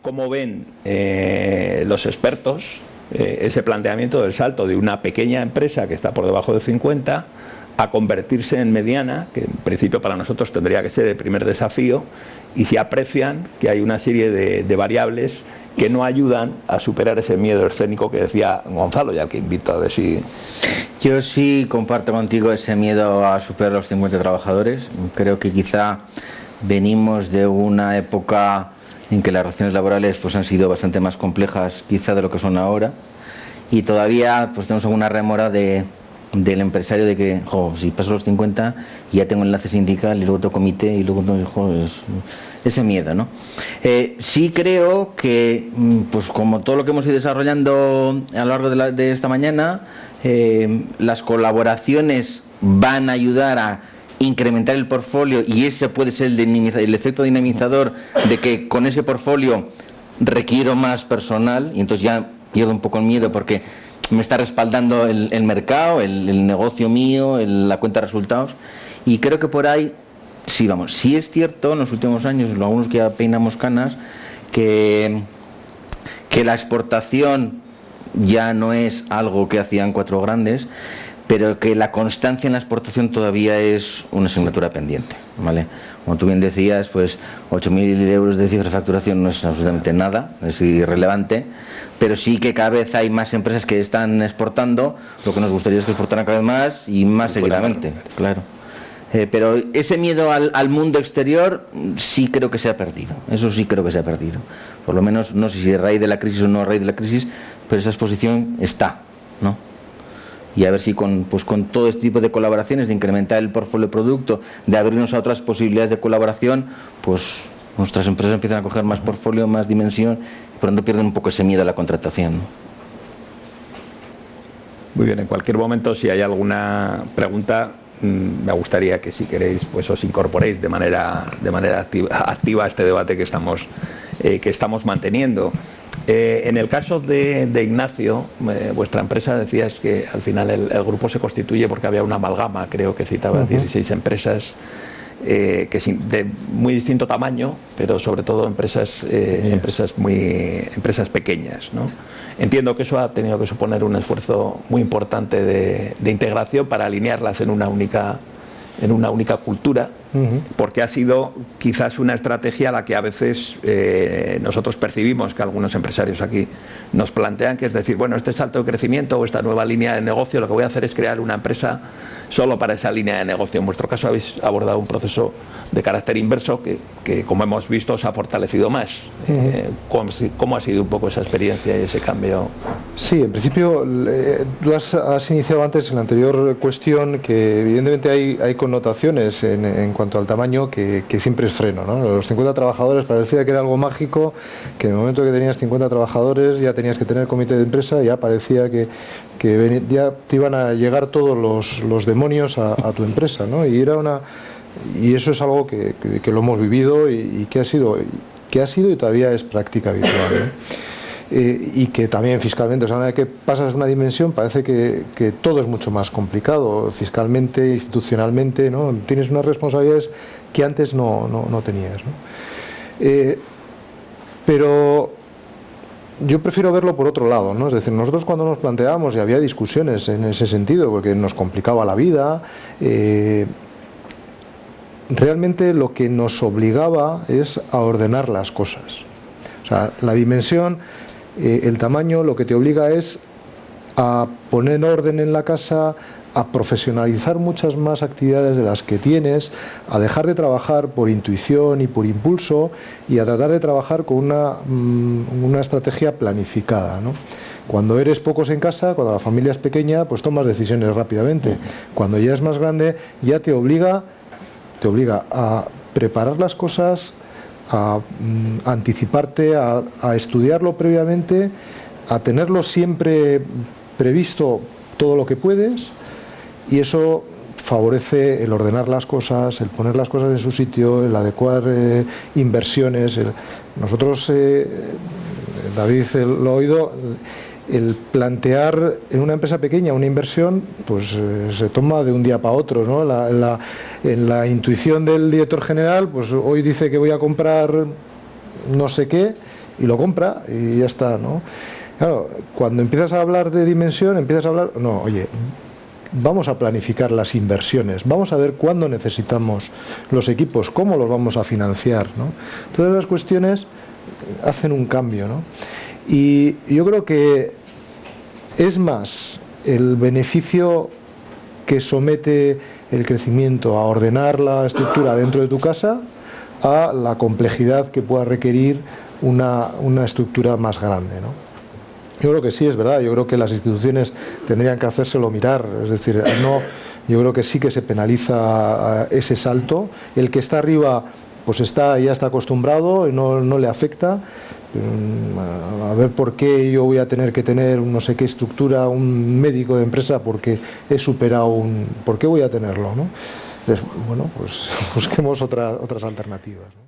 ¿Cómo ven los expertos ese planteamiento del salto de una pequeña empresa que está por debajo de 50 a convertirse en mediana, que en principio para nosotros tendría que ser el primer desafío, y si aprecian que hay una serie de variables que no ayudan a superar ese miedo escénico que decía Gonzalo, y al que invito a ver si... Yo sí comparto contigo ese miedo a superar los 50 trabajadores. Creo que quizá venimos de una época en que las relaciones laborales pues han sido bastante más complejas quizá de lo que son ahora, y todavía pues tenemos alguna rémora del empresario de que si paso los 50 ya tengo enlace sindical y luego otro comité y luego ese miedo, ¿no? Sí creo que pues como todo lo que hemos ido desarrollando a lo largo de esta mañana, las colaboraciones van a ayudar a incrementar el portfolio, y ese puede ser el efecto dinamizador de que con ese portfolio requiero más personal y entonces ya pierdo un poco el miedo porque me está respaldando el mercado, el negocio mío, la cuenta de resultados, y creo que por ahí sí vamos. Sí es cierto en los últimos años, algunos que ya peinamos canas, que la exportación ya no es algo que hacían cuatro grandes, pero que la constancia en la exportación todavía es una asignatura pendiente, ¿vale? Como tú bien decías, pues 8.000 euros de cifra de facturación no es absolutamente nada, es irrelevante, pero sí que cada vez hay más empresas que están exportando. Lo que nos gustaría es que exportaran cada vez más y más seguidamente, claro. Pero ese miedo al mundo exterior sí creo que se ha perdido, eso sí creo que se ha perdido. Por lo menos, no sé si a raíz de la crisis o no a raíz de la crisis, pero esa exposición está, ¿no? Y a ver si con todo este tipo de colaboraciones, de incrementar el portfolio de producto, de abrirnos a otras posibilidades de colaboración, pues nuestras empresas empiezan a coger más portfolio, más dimensión, y por lo tanto pierden un poco ese miedo a la contratación, ¿no? Muy bien, en cualquier momento, si hay alguna pregunta, me gustaría que, si queréis, pues os incorporéis de manera activa a este debate que estamos manteniendo. En el caso de Ignacio, vuestra empresa, decías que al final el grupo se constituye porque había una amalgama, creo que citabas 16 empresas de muy distinto tamaño, pero sobre todo empresas pequeñas, ¿no? Entiendo que eso ha tenido que suponer un esfuerzo muy importante de integración para alinearlas en una única cultura, porque ha sido quizás una estrategia a la que a veces nosotros percibimos que algunos empresarios aquí nos plantean, que es decir, bueno, este salto de crecimiento o esta nueva línea de negocio, lo que voy a hacer es crear una empresa solo para esa línea de negocio. En vuestro caso habéis abordado un proceso de carácter inverso que como hemos visto, se ha fortalecido más. ¿Cómo ha sido un poco esa experiencia y ese cambio? Sí, en principio, tú has iniciado antes en la anterior cuestión que evidentemente hay connotaciones en cuanto al tamaño que siempre es freno, ¿no? Los 50 trabajadores parecía que era algo mágico, que en el momento que tenías 50 trabajadores ya tenías que tener comité de empresa, ya parecía que ya te iban a llegar todos los demonios a tu empresa, ¿no? Y eso es algo que lo hemos vivido y que ha sido y todavía es práctica habitual, ¿no? Y que también fiscalmente, o sea, una vez que pasas una dimensión parece que todo es mucho más complicado, fiscalmente, institucionalmente, ¿no? Tienes unas responsabilidades que antes no tenías, ¿no? Pero yo prefiero verlo por otro lado, ¿no? Es decir, nosotros cuando nos planteábamos, y había discusiones en ese sentido, porque nos complicaba la vida, realmente lo que nos obligaba es a ordenar las cosas. O sea, la dimensión, el tamaño, lo que te obliga es a poner orden en la casa, a profesionalizar muchas más actividades de las que tienes, a dejar de trabajar por intuición y por impulso y a tratar de trabajar con una estrategia planificada, ¿no? Cuando eres pocos en casa, cuando la familia es pequeña, pues tomas decisiones rápidamente. Cuando ya es más grande, ya te obliga a preparar las cosas, a anticiparte, a estudiarlo previamente, a tenerlo siempre previsto todo lo que puedes, y eso favorece el ordenar las cosas, el poner las cosas en su sitio, el adecuar inversiones. Nosotros, David lo ha oído, el plantear en una empresa pequeña una inversión, pues se toma de un día para otro, ¿no? En la intuición del director general, pues hoy dice que voy a comprar no sé qué y lo compra y ya está, ¿no? Claro, cuando empiezas a hablar de dimensión, empiezas a hablar, no, oye, vamos a planificar las inversiones, vamos a ver cuándo necesitamos los equipos, cómo los vamos a financiar, ¿no? Todas las cuestiones hacen un cambio, ¿no? Y yo creo que es más el beneficio que somete el crecimiento a ordenar la estructura dentro de tu casa a la complejidad que pueda requerir una estructura más grande, ¿no? Yo creo que sí, es verdad, yo creo que las instituciones tendrían que hacérselo mirar, es decir, no, yo creo que sí que se penaliza ese salto, el que está arriba pues ya está acostumbrado y no le afecta, a ver por qué yo voy a tener que tener no sé qué estructura, un médico de empresa porque he superado ¿por qué voy a tenerlo, ¿no? Entonces, bueno, pues busquemos otras alternativas, ¿no?